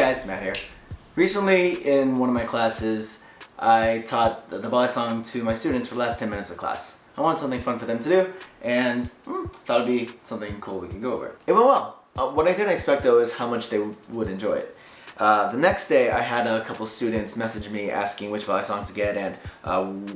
guys, Matt here. Recently in one of my classes, I taught the Balisong to my students for the last 10 minutes of class. I wanted something fun for them to do, and thought it'd be something cool we could go over. It went well. What I didn't expect though is how much they would enjoy it. The next day I had a couple students message me asking which Balisong to get and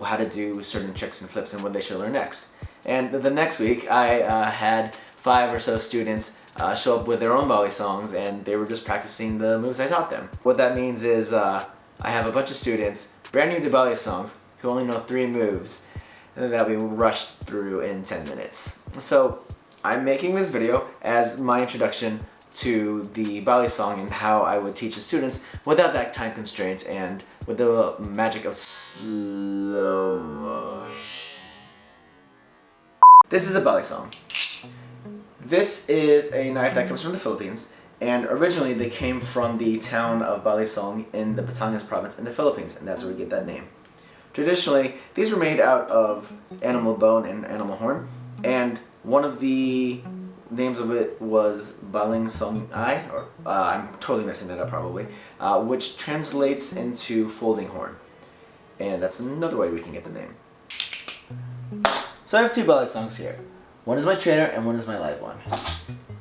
how to do certain tricks and flips and what they should learn next. And the next week I had 5 or so students show up with their own Balisongs, and they were just practicing the moves I taught them. What that means is I have a bunch of students, brand new to Balisongs, who only know 3 moves that we rushed through in 10 minutes. So I'm making this video as my introduction to the Balisong and how I would teach the students without that time constraint and with the magic of slow motion. This is a Balisong. This is a knife that comes from the Philippines, and originally they came from the town of Balisong in the Batangas province in the Philippines, and that's where we get that name. Traditionally, these were made out of animal bone and animal horn, and one of the names of it was Balisong or I'm totally messing that up probably, which translates into folding horn, and that's another way we can get the name. So I have 2 Balisongs here. One is my trainer and one is my live one.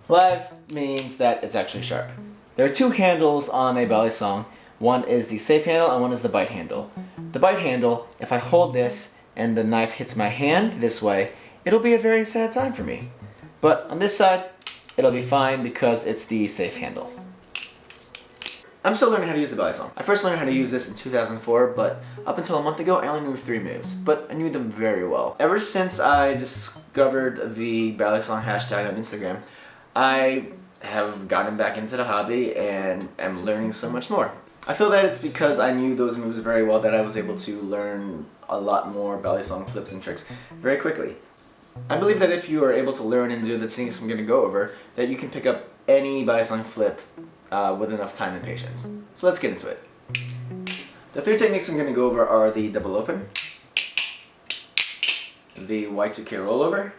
Live means that it's actually sharp. There are 2 handles on a Balisong. One is the safe handle and one is the bite handle. The bite handle, if I hold this and the knife hits my hand this way, it'll be a very sad time for me. But on this side, it'll be fine because it's the safe handle. I'm still learning how to use the Balisong. I first learned how to use this in 2004, but up until a month ago, I only knew 3 moves, but I knew them very well. Ever since I discovered the Balisong hashtag on Instagram, I have gotten back into the hobby and am learning so much more. I feel that it's because I knew those moves very well that I was able to learn a lot more Balisong flips and tricks very quickly. I believe that if you are able to learn and do the techniques I'm going to go over, that you can pick up any Balisong flip with enough time and patience. So let's get into it. The 3 techniques I'm going to go over are the double open, the Y2K Rollover,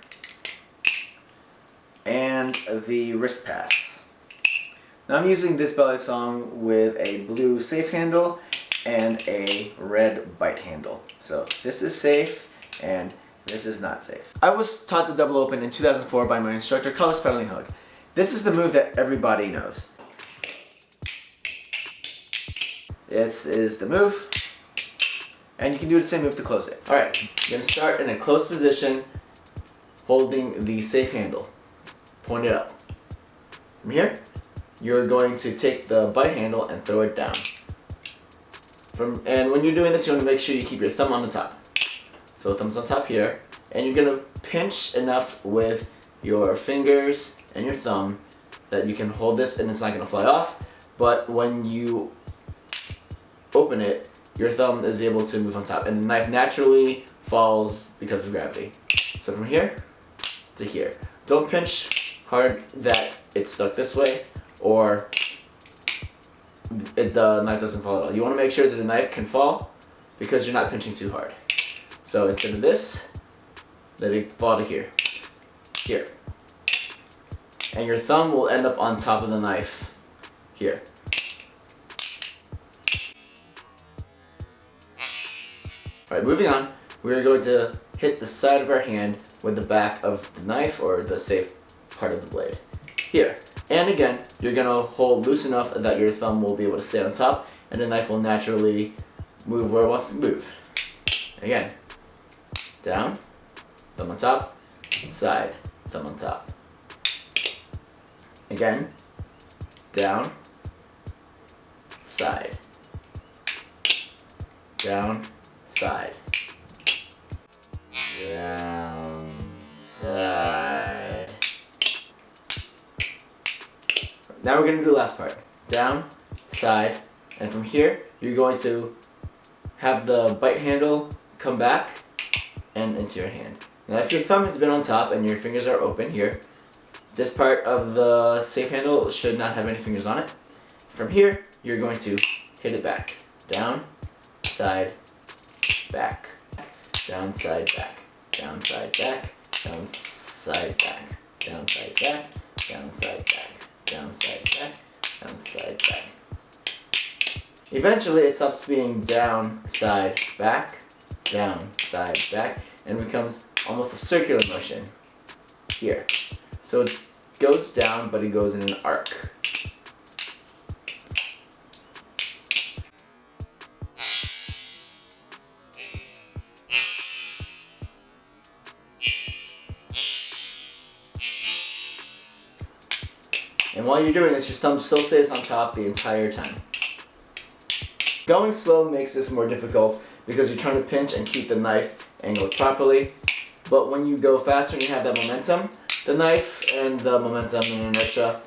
and the wrist pass. Now I'm using this Balisong with a blue safe handle and a red bite handle. So this is safe and this is not safe. I was taught the double open in 2004 by my instructor, Colors Pedaling Hug. This is the move that everybody knows. This is the move, and you can do the same move to close it. Alright, you're going to start in a closed position, holding the safe handle. Point it up. From here, you're going to take the bite handle and throw it down. And when you're doing this, you want to make sure you keep your thumb on the top. So thumb's on top here, and you're going to pinch enough with your fingers and your thumb that you can hold this and it's not going to fly off, but when you open it, your thumb is able to move on top, and the knife naturally falls because of gravity. So from here to here. Don't pinch hard that it's stuck this way, or the knife doesn't fall at all. You want to make sure that the knife can fall because you're not pinching too hard. So instead of this, let it fall to here. Here. And your thumb will end up on top of the knife here. Alright, moving on, we're going to hit the side of our hand with the back of the knife or the safe part of the blade. Here. And again, you're going to hold loose enough that your thumb will be able to stay on top and the knife will naturally move where it wants to move. Again, down, thumb on top, side, thumb on top. Again, down, side, down, side, down, side. Now we're going to do the last part. Down, side, and from here you're going to have the bite handle come back and into your hand. Now if your thumb has been on top and your fingers are open here, this part of the safe handle should not have any fingers on it. From here, you're going to hit it back. Down, side, back. Down, side, back. Down, side, back. Down, side, back. Down, side, back. Down, side, back. Down, side, back. Down, side, back. Eventually it stops being down, side, back, and becomes almost a circular motion here. So it goes down, but it goes in an arc. And while you're doing this, your thumb still stays on top the entire time. Going slow makes this more difficult because you're trying to pinch and keep the knife angled properly. But when you go faster and you have that momentum, the knife and the momentum and inertia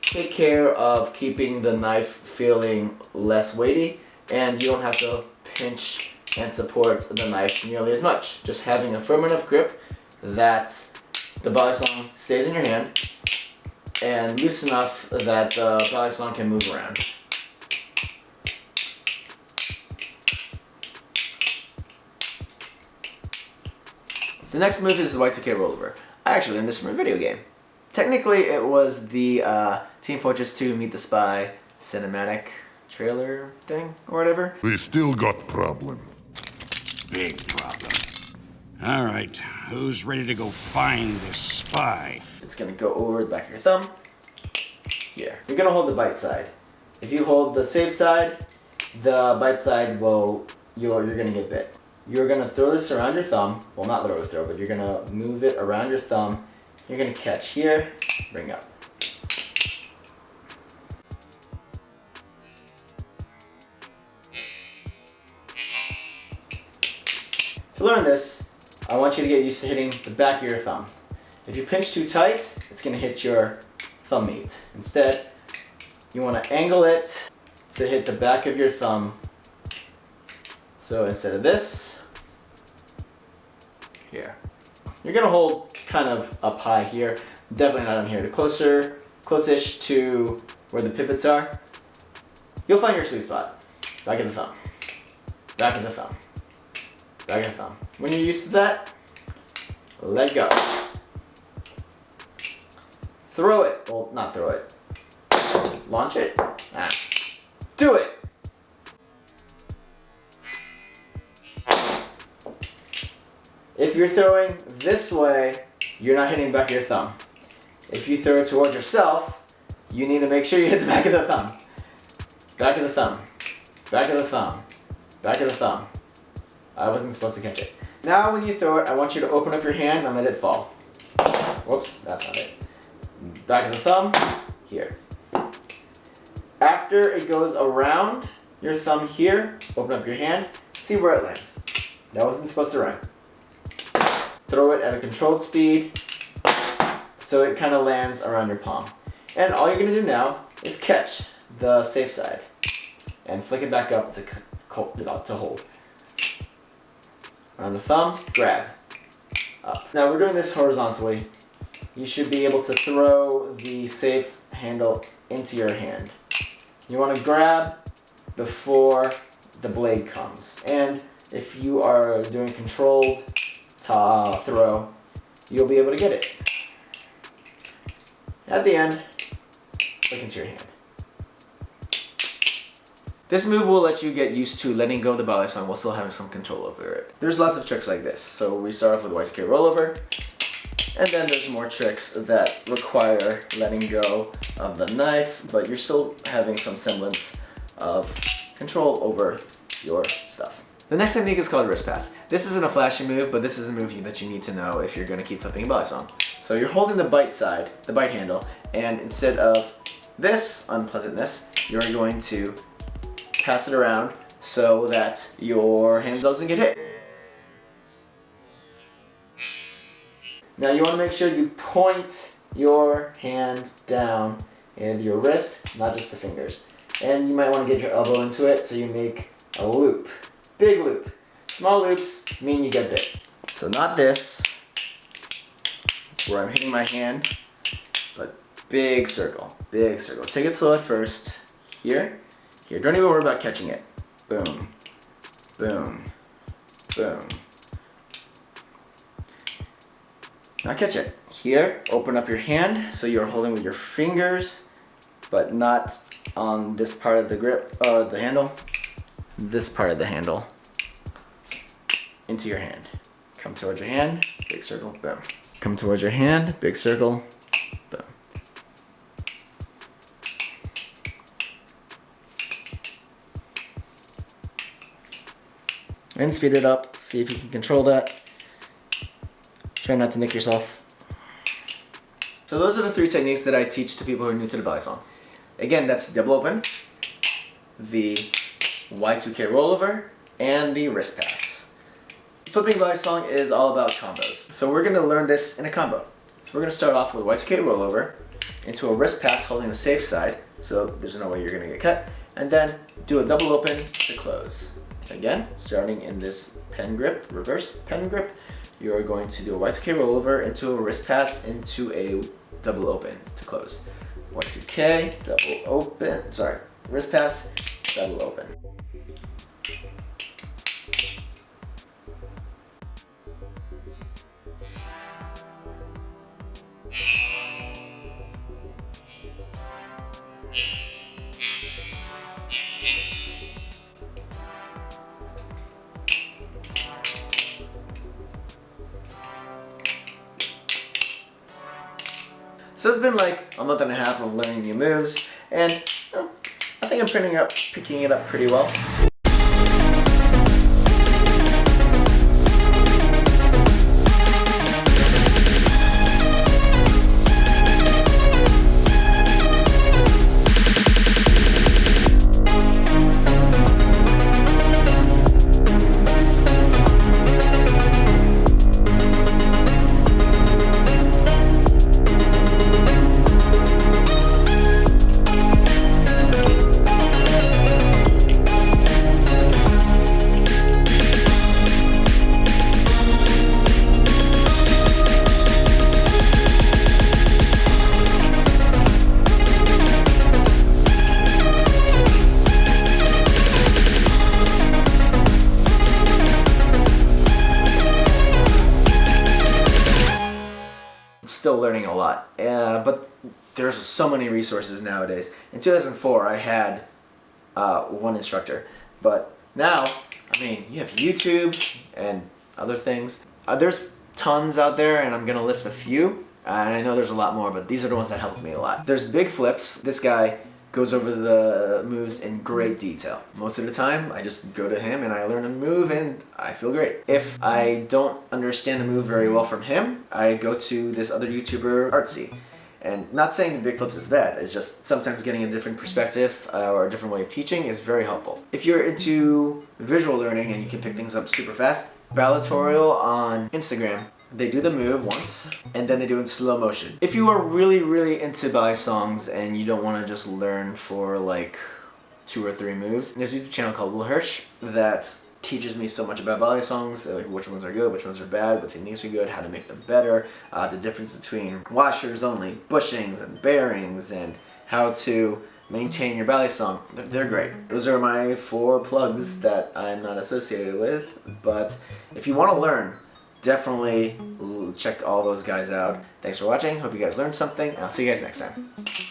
take care of keeping the knife feeling less weighty, and you don't have to pinch and support the knife nearly as much. Just having a firm enough grip that the Balisong stays in your hand and loose enough that the Balisong can move around. The next move is the Y2K Rollover. I actually learned this from a video game. Technically, it was the Team Fortress 2 Meet the Spy cinematic trailer thing, or whatever. They still got problem. Big problem. Alright, who's ready to go find this spy? It's going to go over the back of your thumb. Here. You're going to hold the bite side. If you hold the safe side, the bite side will, you're going to get bit. You're going to throw this around your thumb. Well, not literally throw, but you're going to move it around your thumb. You're going to catch here, bring up. To learn this, I want you to get used to hitting the back of your thumb. If you pinch too tight, it's going to hit your thumb meat. Instead, you want to angle it to hit the back of your thumb. So instead of this, here. You're going to hold kind of up high here, definitely not on here. The close-ish to where the pivots are, you'll find your sweet spot. Back of the thumb, back of the thumb, back of the thumb. When you're used to that, let go. Throw it, well, not throw it. Launch it, do it. If you're throwing this way, you're not hitting the back of your thumb. If you throw it towards yourself, you need to make sure you hit the back of the thumb. Back of the thumb. Back of the thumb. Back of the thumb. I wasn't supposed to catch it. Now when you throw it, I want you to open up your hand and let it fall. Whoops, that's not it. Back of the thumb, here. After it goes around your thumb here, open up your hand, see where it lands. That wasn't supposed to rhyme. Throw it at a controlled speed so it kind of lands around your palm. And all you're going to do now is catch the safe side and flick it back up to hold. Around the thumb, grab, up. Now we're doing this horizontally. You should be able to throw the safe handle into your hand. You want to grab before the blade comes. And if you are doing controlled throw, you'll be able to get it. At the end, flick into your hand. This move will let you get used to letting go of the Balisong while still having some control over it. There's lots of tricks like this. So we start off with Y2K Rollover, and then there's more tricks that require letting go of the knife, but you're still having some semblance of control over your stuff. The next technique is called wrist pass. This isn't a flashy move, but this is a move that you need to know if you're going to keep flipping a Balisong. So you're holding the bite side, the bite handle, and instead of this unpleasantness, you're going to pass it around so that your hand doesn't get hit. Now you want to make sure you point your hand down and your wrist, not just the fingers. And you might want to get your elbow into it so you make a loop. Big loop. Small loops mean you get bit. So not this, where I'm hitting my hand, but big circle, big circle. Take it slow at first. Here, here. Don't even worry about catching it. Boom, boom, boom. Now catch it. Here, open up your hand so you're holding with your fingers, but not on this part of the grip, or the handle, this part of the handle, into your hand. Come towards your hand, big circle, boom. Come towards your hand, big circle, boom. And speed it up, see if you can control that. Try not to nick yourself. So those are the 3 techniques that I teach to people who are new to the Balisong. Again, that's double open, the Y2K Rollover, and the wrist pass. Flipping Balisong is all about combos. So we're going to learn this in a combo. So we're going to start off with Y2K Rollover into a wrist pass holding the safe side, so there's no way you're going to get cut, and then do a double open to close. Again, starting in this pen grip, reverse pen grip, you're going to do a Y2K rollover into a wrist pass into a double open to close. Y2K, double open, sorry, wrist pass, double open. So it's been like a month and a half of learning new moves, and I think I'm picking it up pretty well. Still learning a lot, but there's so many resources nowadays. In 2004 I had 1 instructor, but now, I mean, you have YouTube and other things. There's tons out there, and I'm gonna list a few, and I know there's a lot more, but these are the ones that helped me a lot. There's Big Flips. This guy goes over the moves in great detail. Most of the time, I just go to him and I learn a move and I feel great. If I don't understand a move very well from him, I go to this other YouTuber, Artsy. And not saying the Big Flips is bad, it's just sometimes getting a different perspective or a different way of teaching is very helpful. If you're into visual learning and you can pick things up super fast, Balatorial on Instagram, they do the move once, and then they do it in slow motion. If you are really, really into Balisongs and you don't want to just learn for like 2 or 3 moves, there's a YouTube channel called Will Hirsch that teaches me so much about Balisongs, like which ones are good, which ones are bad, what techniques are good, how to make them better, the difference between washers only, bushings and bearings, and how to maintain your Balisong. They're great. Those are my 4 plugs that I'm not associated with, but if you want to learn, definitely check all those guys out. Thanks for watching. Hope you guys learned something. I'll see you guys next time.